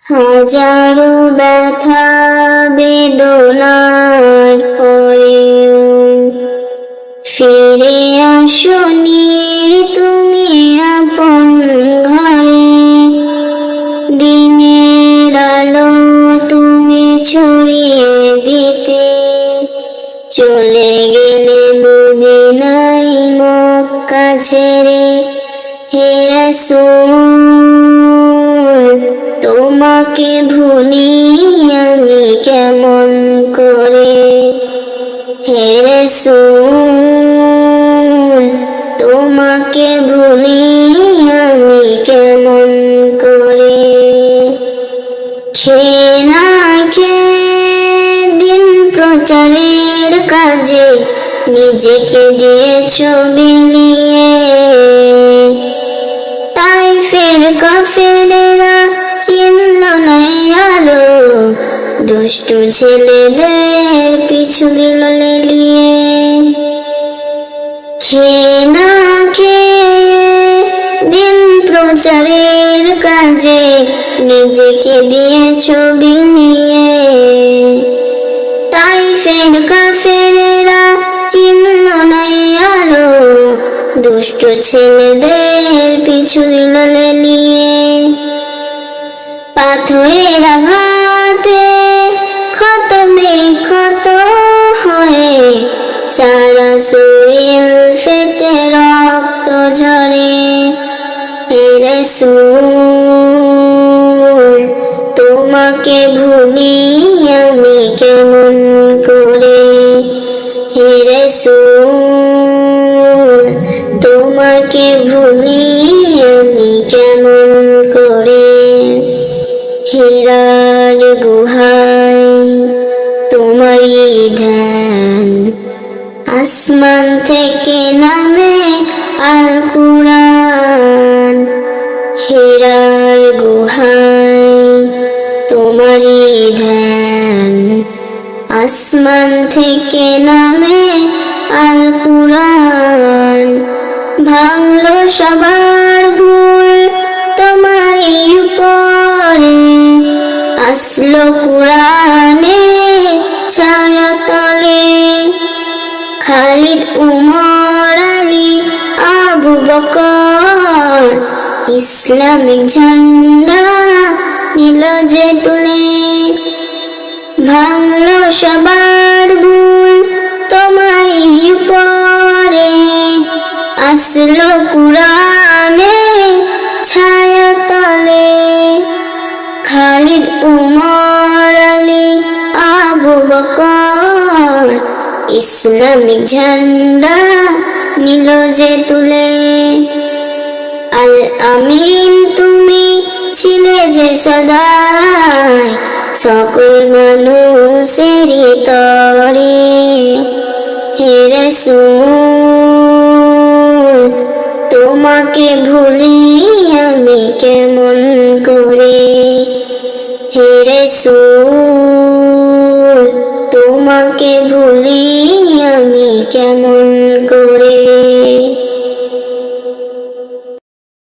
হাজারো ব্যথা বেদনার পরেও ফিরে আসনি তুমি আপন ঘরে। দিনের আলো তুমি ছড়িয়ে দিতে চলে গেলে মদিনায় মক্কা ছেড়ে। হে রাসূল তোমাকে ভুলি আমি কেমন করে। হে রাসূল তোমাকে ভুলি আমি কেমন করে। খেয়ে না খেয়ে দিন প্রচারের কাজে নিজেকে দিয়েছ বিলিয়ে। তাইফের কাফেরেরা চিনল না আলো, দুষ্টু ছেলেদের পিছু দিল লেলিয়ে। খেয়ে না খেয়ে দিন প্রচারের কাজে নিজেকে দিয়েছ বিলিয়ে। তাইফের কাফেরেরা চিনল না আলো, দুষ্টু ছেলেদের পিছু দিল লেলিয়ে। পাথরের আঘাতে ক্ষত বিক্ষত হয়ে সারা শরীর ফেটে রক্ত ঝরে। হে রাসূল তোমাকে ভুলি আমি কেমন করে। হে রাসূল তোমাকে ভুলি আমি কেমন করে। হীরার গুহায় তোমারই ধ্যান, আসমান থেকে নামে আল কুরআন। হীরার গুহায় তোমারই ধ্যান, আসমান থেকে নামে আল কুরআন। ভাঙলো সবার ভুল তোমারই উপরে, আসলো কুরআনের ছায়া তলে। খালিদ উমর আলী আবু বকর ইসলামিক ঝান্ডা নিল যে তুলে। ভাঙলো সবার ভুল তোমারই উপরে, আসলো কুরআনের ছায়া তলে। খালিদ উমর আলী আবু বকর ইসলামিক ঝান্ডা নিল যে তুলে। আল আমিন তুমি ছিলে যে সদাই সকল মানুষেরই তরে। হে রাসূল তোমাকে ভুলি আমি কেমন করে। হে রাসূল তোমাকে ভুলি আমি কেমন করে।